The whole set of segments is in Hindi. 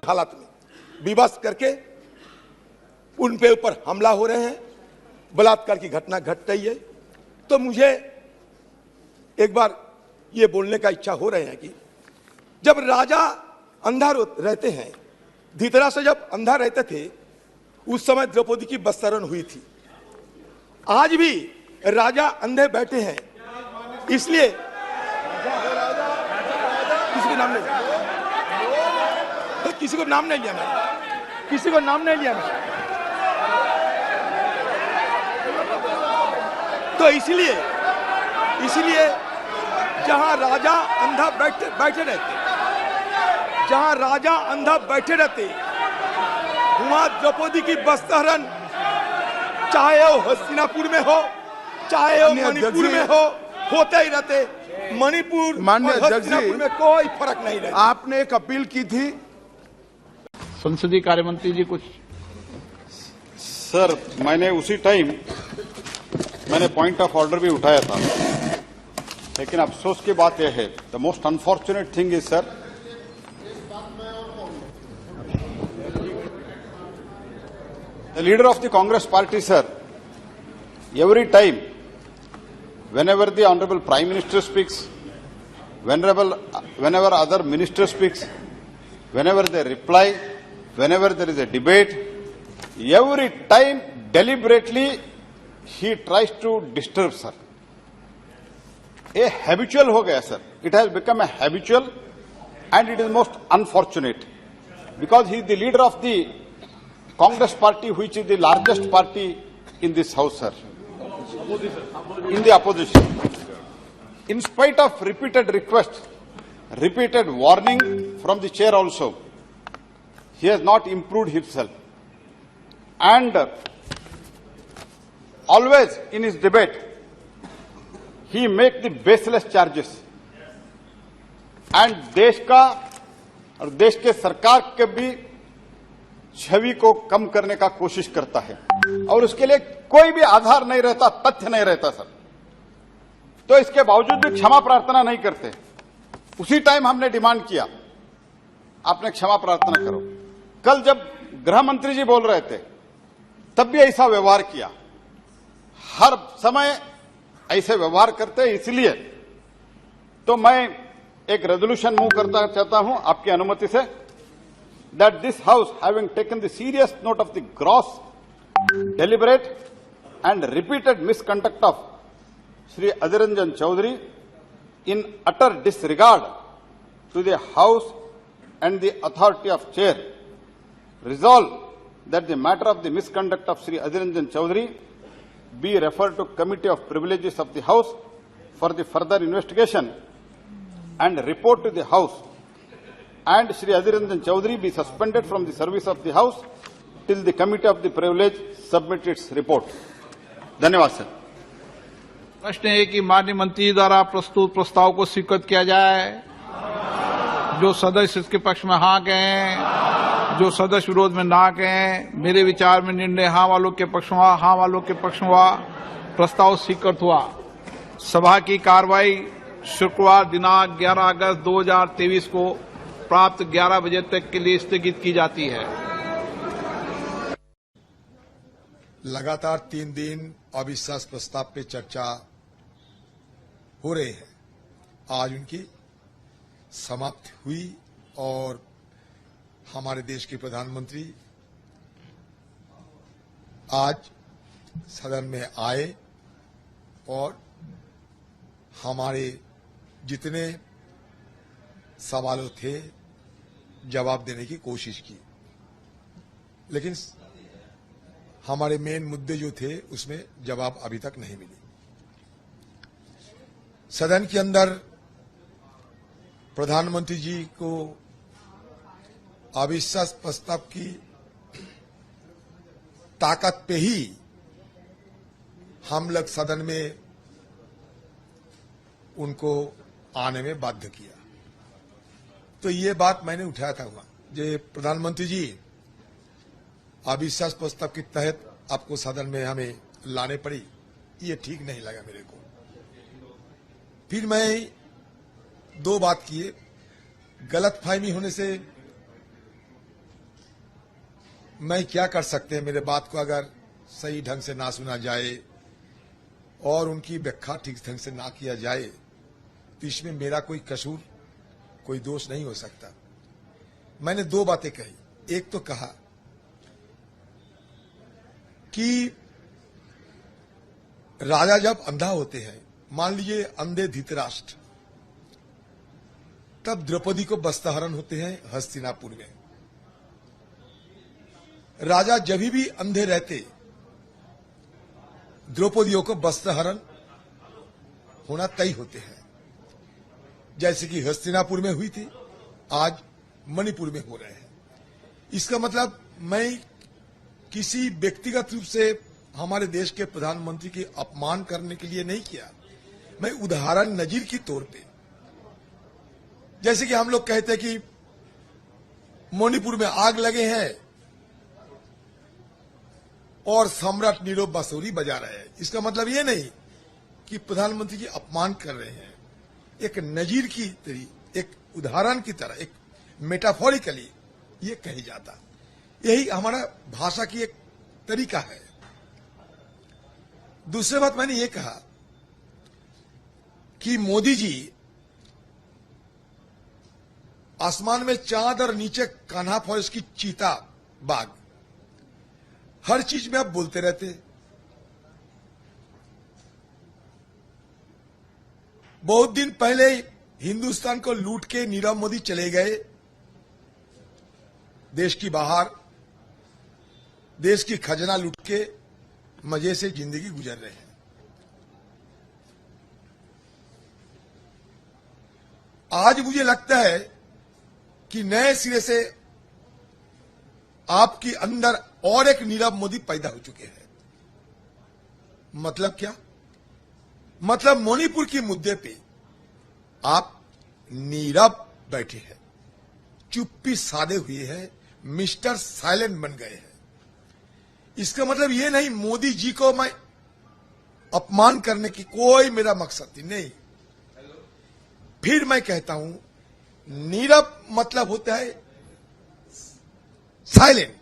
हालत में विवश करके उन पे ऊपर हमला हो रहे हैं, बलात्कार की घटना घट रही है। तो मुझे एक बार ये बोलने का इच्छा हो रहे हैं कि जब राजा अंधा रहते हैं, धृतराष्ट्र जब अंधा रहते थे, उस समय द्रौपदी की वस्त्रण हुई थी। आज भी राजा अंधे बैठे हैं, इसलिए किसी को नाम नहीं, किसी को नाम नहीं लिया मैंने, किसी को नाम नहीं लिया मैंने। तो इसलिए जहां राजा अंधा बैठे रहते, जहां राजा अंधा बैठे रहते, वहां द्रौपदी की वस्त्रहरण, चाहे वो हस्तिनापुर में हो, चाहे वो मणिपुर में हो, होते ही रहते। मणिपुर और हस्तिनापुर में कोई फर्क नहीं रहता। आपने एक अपील की थी, संसदीय कार्य मंत्री जी कुछ। सर, मैंने उसी टाइम पॉइंट ऑफ ऑर्डर भी उठाया था, लेकिन अफसोस की बात यह है, the most unfortunate thing is sir, the leader of the Congress party, sir, every time, whenever the Honorable Prime Minister speaks, whenever other minister speaks, whenever they reply, whenever there is a debate, every time deliberately he tries to disturb, sir. A habitual ho gaya, sir. It has become a habitual, and it is most unfortunate, because he is the leader of the Congress party, which is the largest party in this house, sir. In the opposition. In spite of repeated requests, repeated warning from the chair also, he has not improved himself. And always in his debate, he makes the baseless charges. And देश का और देश के सरकार के भी छवि को कम करने का कोशिश करता है, और उसके लिए कोई भी आधार नहीं रहता, तथ्य नहीं रहता, सर। तो इसके बावजूद भी क्षमा प्रार्थना नहीं करते। उसी टाइम हमने डिमांड किया, आपने क्षमा प्रार्थना करो। कल जब गृह मंत्री जी बोल रहे थे, तब भी ऐसा व्यवहार किया। हर समय ऐसे व्यवहार करते, इसलिए तो मैं एक रेजोल्यूशन मूव करना चाहता हूं आपकी अनुमति से, that this house, having taken the serious note of the gross, deliberate and repeated misconduct of Shri Adhir Ranjan Chaudhary, in utter disregard to the house and the authority of chair, resolve that the matter of the misconduct of Shri Adhir Ranjan Chaudhary be referred to Committee of Privileges of the House for the further investigation and report to the House, and Shri Adhir Ranjan Chaudhary be suspended from the service of the House till the Committee of the Privilege submit its report. धन्यवाद सर। प्रश्न है कि माननीय मंत्री द्वारा प्रस्तुत प्रस्ताव को स्वीकृत किया जाए। जो सदस्य इसके पक्ष में हाँ कहें, जो सदस्य विरोध में ना कहें। मेरे विचार में निर्णय हाँ वालों के पक्ष में हुआ, हाँ वालों के पक्ष में हुआ, प्रस्ताव स्वीकृत हुआ। सभा की कार्रवाई शुक्रवार दिनांक 11 अगस्त 2023 को प्राप्त 11 बजे तक के लिए स्थगित की जाती है। लगातार 3 दिन अविश्वास प्रस्ताव पे चर्चा हो रही है। आज उनकी समाप्ति हुई और हमारे देश के प्रधानमंत्री आज सदन में आए और हमारे जितने सवालों थे जवाब देने की कोशिश की, लेकिन हमारे मेन मुद्दे जो थे उसमें जवाब अभी तक नहीं मिली। सदन के अंदर प्रधानमंत्री जी को अविश्वास प्रस्ताव की ताकत पे ही हम लोग सदन में उनको आने में बाध्य किया। तो ये बात मैंने उठाया था वहां, जे प्रधानमंत्री जी अविश्वास प्रस्ताव के तहत आपको सदन में हमें लाने पड़ी, ये ठीक नहीं लगा मेरे को। फिर मैं 2 बात किए, गलतफहमी होने से मैं क्या कर सकते हैं, मेरे बात को अगर सही ढंग से ना सुना जाए और उनकी व्याख्या ठीक ढंग से ना किया जाए तो इसमें मेरा कोई कसूर, कोई दोष नहीं हो सकता। मैंने दो बातें कही। एक तो कहा कि राजा जब अंधा होते हैं, मान लीजिए अंधे धृतराष्ट्र, तब द्रौपदी को वस्त्रहरण होते हैं हस्तिनापुर में। राजा जब भी अंधे रहते, द्रौपदियों को वस्त्रहरण होना तय होते हैं, जैसे कि हस्तिनापुर में हुई थी, आज मणिपुर में हो रहे हैं। इसका मतलब मैं किसी व्यक्तिगत रूप से हमारे देश के प्रधानमंत्री की अपमान करने के लिए नहीं किया, मैं उदाहरण नजीर की तौर पे, जैसे कि हम लोग कहते हैं कि मणिपुर में आग लगे हैं और सम्राट नीरव बांसुरी बजा रहे हैं, इसका मतलब ये नहीं कि प्रधानमंत्री की अपमान कर रहे हैं। एक नजीर की तरह, एक उदाहरण की तरह, एक मेटाफोरिकली ये कही जाता। यही हमारा भाषा की एक तरीका है। दूसरी बात मैंने ये कहा कि मोदी जी आसमान में चांद और नीचे कान्हा फॉरेस्ट की चीता बाग, हर चीज में आप बोलते रहते। बहुत दिन पहले हिंदुस्तान को लूट के नीरव मोदी चले गए देश की बाहर, देश की खजाना लूट के मजे से जिंदगी गुजर रहे हैं। आज मुझे लगता है कि नए सिरे से आपके अंदर और एक नीरव मोदी पैदा हो चुके हैं। मतलब क्या? मतलब मणिपुर के मुद्दे पे आप नीरव बैठे हैं, चुप्पी साधे हुए हैं, मिस्टर साइलेंट बन गए हैं। इसका मतलब ये नहीं मोदी जी को मैं अपमान करने की कोई मेरा मकसद नहीं। फिर मैं कहता हूं, नीरव मतलब होता है साइलेंट।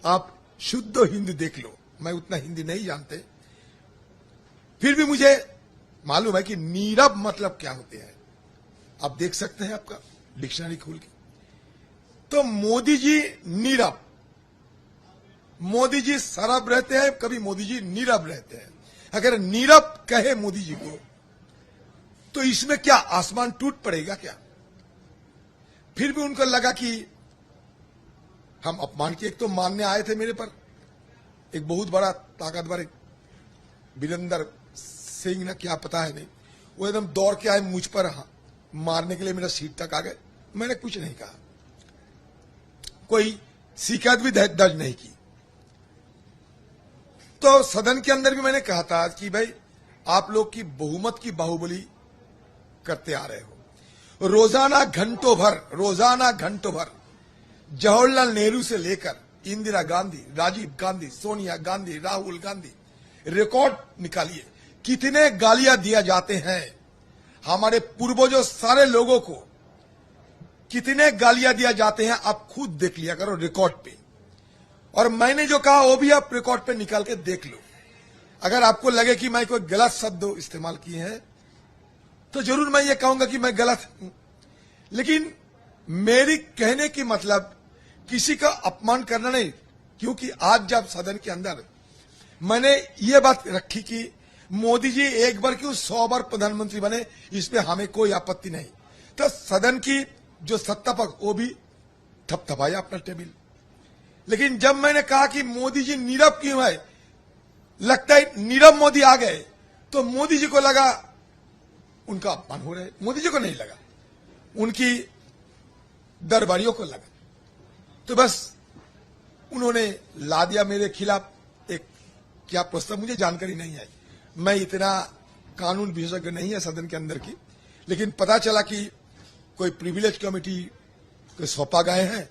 आप शुद्ध हिंदी देख लो, मैं उतना हिंदी नहीं जानते, फिर भी मुझे मालूम है कि नीरव मतलब क्या होते हैं। आप देख सकते हैं आपका डिक्शनरी खोल के। तो मोदी जी नीरव, मोदी जी सरब रहते हैं, कभी मोदी जी नीरव रहते हैं। अगर नीरव कहे मोदी जी को तो इसमें क्या आसमान टूट पड़ेगा क्या? फिर भी उनको लगा कि हम अपमान की, एक तो मानने आए थे मेरे पर, एक बहुत बड़ा ताकतवर एक वीरेंद्र सिंह ना क्या पता है नहीं, वो एकदम दौड़ के आए मुझ पर मारने के लिए, मेरा सीट तक आ गए। मैंने कुछ नहीं कहा, कोई शिकायत भी दर्ज नहीं की। तो सदन के अंदर भी मैंने कहा था कि भाई आप लोग की बहुमत की बाहुबली करते आ रहे हो। रोजाना घंटों भर जवाहरलाल नेहरू से लेकर इंदिरा गांधी, राजीव गांधी, सोनिया गांधी, राहुल गांधी, रिकॉर्ड निकालिए कितने गालियां दिया जाते हैं हमारे पूर्वजों सारे लोगों को, कितने गालियां दिया जाते हैं। आप खुद देख लिया करो रिकॉर्ड पे, और मैंने जो कहा वो भी आप रिकॉर्ड पे निकाल के देख लो। अगर आपको लगे कि मैं कोई गलत शब्द इस्तेमाल किए हैं तो जरूर मैं ये कहूंगा कि मैं गलत हूं, लेकिन मेरी कहने की मतलब किसी का अपमान करना नहीं। क्योंकि आज जब सदन के अंदर मैंने ये बात रखी कि मोदी जी एक बार क्यों 100 बार प्रधानमंत्री बने, इस पे हमें कोई आपत्ति नहीं, तो सदन की जो सत्ता पक्ष वो भी थपथपाया अपना टेबल। लेकिन जब मैंने कहा कि मोदी जी नीरव क्यों है, लगता है नीरव मोदी आ गए, तो मोदी जी को लगा उनका अपमान हो रहा है। मोदी जी को नहीं लगा, उनकी दरबारियों को लगा। तो बस उन्होंने ला दिया मेरे खिलाफ एक क्या प्रस्ताव, मुझे जानकारी नहीं है, मैं इतना कानून विशेषज्ञ नहीं है सदन के अंदर की, लेकिन पता चला कि कोई प्रिविलेज कमेटी को सौंपा गए हैं,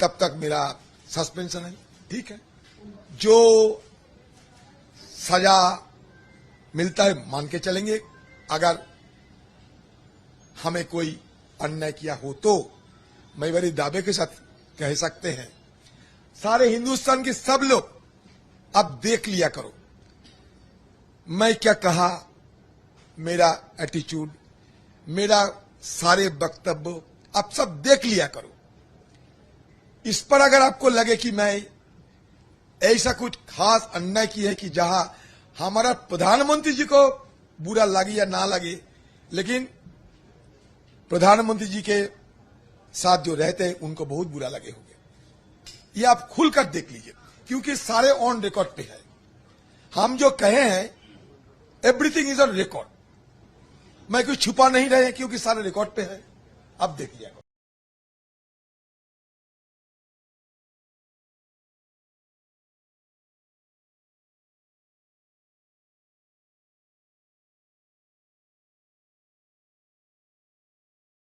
तब तक मेरा सस्पेंशन है। ठीक है, जो सजा मिलता है मान के चलेंगे। अगर हमें कोई अन्याय किया हो तो मैं बड़े दावे के साथ कह सकते हैं सारे हिंदुस्तान के सब लोग अब देख लिया करो मैं क्या कहा, मेरा एटीट्यूड, मेरा सारे वक्तव्य आप सब देख लिया करो। इस पर अगर आपको लगे कि मैं ऐसा कुछ खास अन्याय की है कि जहां हमारा प्रधानमंत्री जी को बुरा लगे या ना लगे, लेकिन प्रधानमंत्री जी के साथ जो रहते हैं उनको बहुत बुरा लगे होंगे, ये आप खुलकर देख लीजिए, क्योंकि सारे ऑन रिकॉर्ड पे है। हम जो कहे हैं एवरीथिंग इज ऑन रिकॉर्ड, मैं कुछ छुपा नहीं रहे क्योंकि सारे रिकॉर्ड पे है, अब देख लिया।